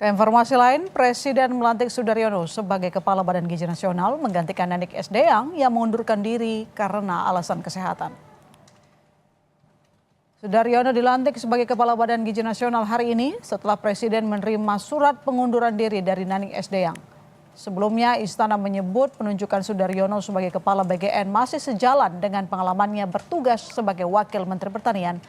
Ke informasi lain, Presiden melantik Sudaryono sebagai Kepala Badan Gizi Nasional menggantikan Nanik Sdang yang mengundurkan diri karena alasan kesehatan. Sudaryono dilantik sebagai Kepala Badan Gizi Nasional hari ini setelah Presiden menerima surat pengunduran diri dari Nanik Sdang. Sebelumnya, Istana menyebut penunjukan Sudaryono sebagai Kepala BGN masih sejalan dengan pengalamannya bertugas sebagai Wakil Menteri Pertanian.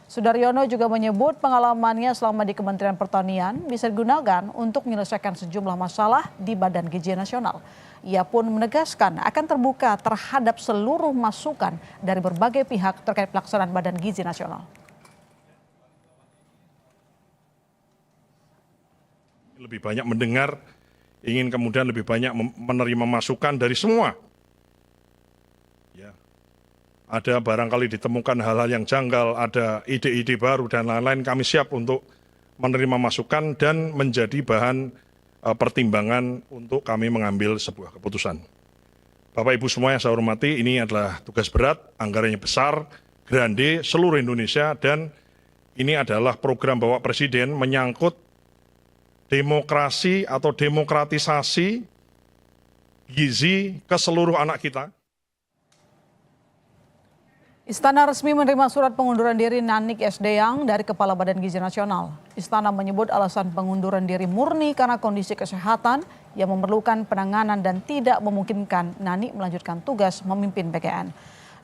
Sudaryono juga menyebut pengalamannya selama di Kementerian Pertanian bisa digunakan untuk menyelesaikan sejumlah masalah di Badan Gizi Nasional. Ia pun menegaskan akan terbuka terhadap seluruh masukan dari berbagai pihak terkait pelaksanaan Badan Gizi Nasional. Lebih banyak mendengar, ingin kemudian lebih banyak menerima masukan dari semua. Ada barangkali ditemukan hal-hal yang janggal, ada ide-ide baru dan lain-lain, kami siap untuk menerima masukan dan menjadi bahan pertimbangan untuk kami mengambil sebuah keputusan. Bapak Ibu semua yang saya hormati, ini adalah tugas berat, anggarannya besar, grande, seluruh Indonesia, dan ini adalah program Bapak Presiden menyangkut demokrasi atau demokratisasi gizi ke seluruh anak kita. Istana resmi menerima surat pengunduran diri Nanik Sdang dari Kepala Badan Gizi Nasional. Istana menyebut alasan pengunduran diri murni karena kondisi kesehatan yang memerlukan penanganan dan tidak memungkinkan Nanik melanjutkan tugas memimpin BGN.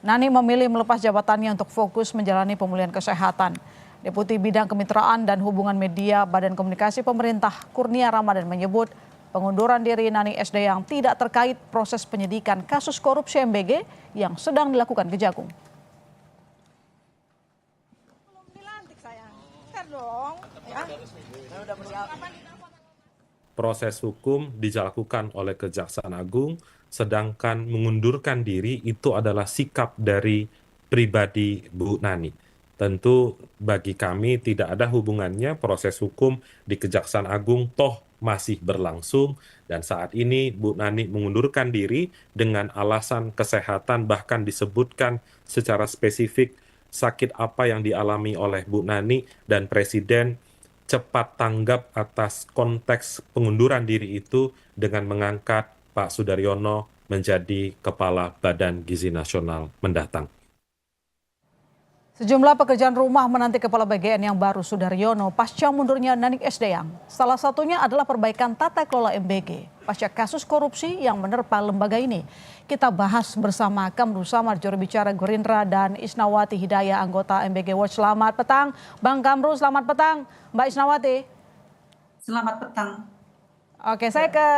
Nanik memilih melepas jabatannya untuk fokus menjalani pemulihan kesehatan. Deputi Bidang Kemitraan dan Hubungan Media Badan Komunikasi Pemerintah Kurnia Ramadhan menyebut pengunduran diri Nanik Sdang tidak terkait proses penyidikan kasus korupsi MBG yang sedang dilakukan Kejagung. Proses hukum dilakukan oleh Kejaksaan Agung, sedangkan mengundurkan diri itu adalah sikap dari pribadi Bu Nani. Tentu bagi kami tidak ada hubungannya, proses hukum di Kejaksaan Agung toh masih berlangsung, dan saat ini Bu Nani mengundurkan diri dengan alasan kesehatan, bahkan disebutkan secara spesifik sakit apa yang dialami oleh Bu Nani, dan Presiden cepat tanggap atas konteks pengunduran diri itu dengan mengangkat Pak Sudaryono menjadi Kepala Badan Gizi Nasional mendatang. Sejumlah pekerjaan rumah menanti Kepala BGN yang baru Sudaryono pasca mundurnya Nanik Sdang. Salah satunya adalah perbaikan tata kelola MBG pasca kasus korupsi yang menerpa lembaga ini. Kita bahas bersama Kamru Samad, juru bicara Gerindra, dan Isnawati Hidayah, anggota MBG Watch. Selamat petang, Bang Kamru. Selamat petang, Mbak Isnawati. Selamat petang. Oke, saya ke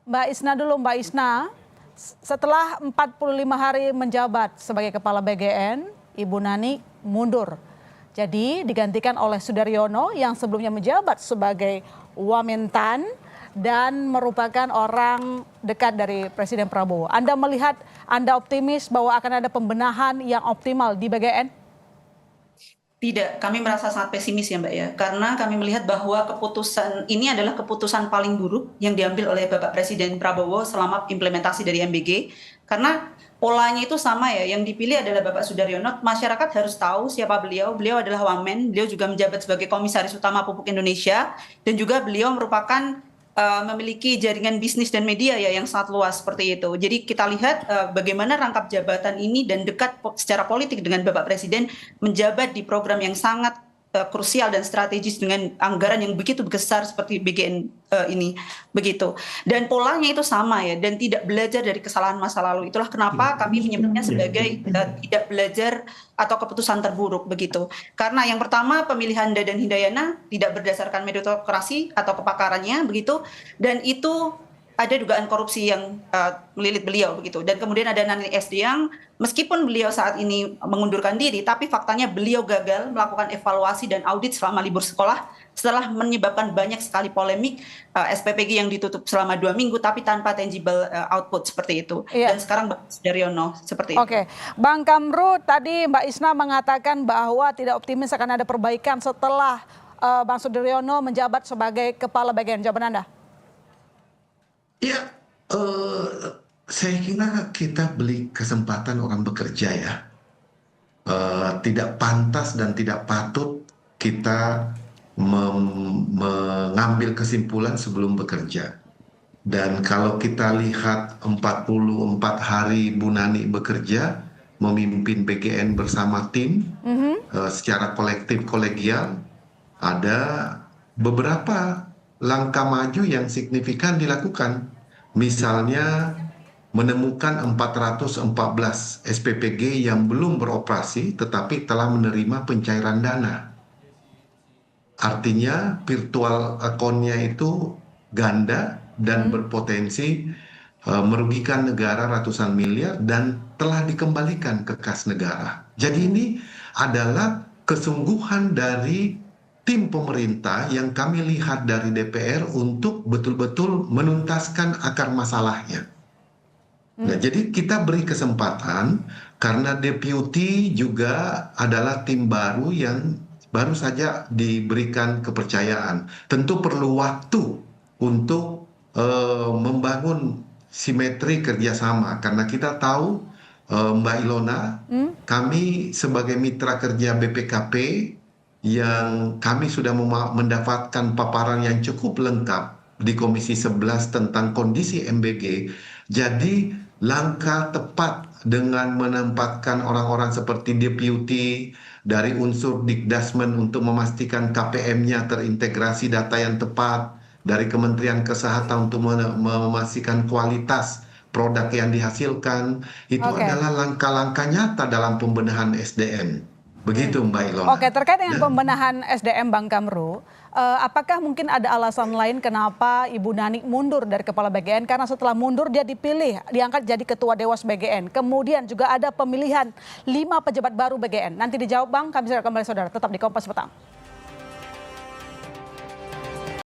Mbak Isna dulu. Mbak Isna, setelah 45 hari menjabat sebagai Kepala BGN, Ibu Nani mundur. Jadi digantikan oleh Sudaryono yang sebelumnya menjabat sebagai Wamentan dan merupakan orang dekat dari Presiden Prabowo. Anda melihat, Anda optimis bahwa akan ada pembenahan yang optimal di BGN? Tidak, kami merasa sangat pesimis ya Mbak ya. Karena kami melihat bahwa keputusan ini adalah keputusan paling buruk yang diambil oleh Bapak Presiden Prabowo selama implementasi dari MBG. Karena polanya itu sama ya, yang dipilih adalah Bapak Sudaryono. Masyarakat harus tahu siapa beliau. Beliau adalah Wamen, beliau juga menjabat sebagai Komisaris Utama Pupuk Indonesia, dan juga beliau merupakan memiliki jaringan bisnis dan media ya yang sangat luas seperti itu. Jadi kita lihat bagaimana rangkap jabatan ini dan dekat secara politik dengan Bapak Presiden, menjabat di program yang sangat krusial dan strategis dengan anggaran yang begitu besar seperti BGN ini begitu. Dan polanya itu sama ya, dan tidak belajar dari kesalahan masa lalu. Itulah kenapa kami menyebutnya sebagai tidak belajar atau keputusan terburuk begitu. Karena yang pertama, pemilihan Dadan Hidayana tidak berdasarkan meritokrasi atau kepakarannya begitu, dan itu ada dugaan korupsi yang melilit beliau begitu. Dan kemudian ada Nanik Sdang, meskipun beliau saat ini mengundurkan diri, tapi faktanya beliau gagal melakukan evaluasi dan audit selama libur sekolah setelah menyebabkan banyak sekali polemik, SPPG yang ditutup selama 2 minggu tapi tanpa tangible output seperti itu. Iya. Dan sekarang Mbak Sudaryono seperti itu. Oke, Bang Kamru, tadi Mbak Isna mengatakan bahwa tidak optimis akan ada perbaikan setelah Bang Sudaryono menjabat sebagai Kepala BGN. Jawaban Anda? Ya, saya kira kita beri kesempatan orang bekerja ya. Tidak pantas dan tidak patut kita mengambil kesimpulan sebelum bekerja. Dan kalau kita lihat 44 hari Bu Nani bekerja, memimpin BGN bersama tim secara kolektif kolegial, ada beberapa langkah maju yang signifikan dilakukan. Misalnya menemukan 414 SPPG yang belum beroperasi tetapi telah menerima pencairan dana. Artinya virtual account-nya itu ganda dan berpotensi merugikan negara ratusan miliar dan telah dikembalikan ke kas negara. Jadi ini adalah kesungguhan dari tim pemerintah yang kami lihat dari DPR untuk betul-betul menuntaskan akar masalahnya. Nah, jadi kita beri kesempatan karena deputi juga adalah tim baru yang baru saja diberikan kepercayaan. Tentu perlu waktu untuk membangun simetri kerjasama karena kita tahu Mbak Ilona, kami sebagai mitra kerja BPKP yang kami sudah mendapatkan paparan yang cukup lengkap di Komisi 11 tentang kondisi MBG. Jadi langkah tepat dengan menempatkan orang-orang seperti deputi dari unsur Dikdasmen untuk memastikan KPM-nya terintegrasi data yang tepat, dari Kementerian Kesehatan untuk memastikan kualitas produk yang dihasilkan, itu adalah langkah-langkah nyata dalam pembenahan SDM. Begitu Mbak Ilona. Oke, terkait dengan pembenahan SDM Bang Kamru, apakah mungkin ada alasan lain kenapa Ibu Nani mundur dari Kepala BGN? Karena setelah mundur dia dipilih, diangkat jadi Ketua Dewas BGN. Kemudian juga ada pemilihan 5 pejabat baru BGN. Nanti dijawab Bang, kami segera kembali saudara, tetap di Kompas Petang.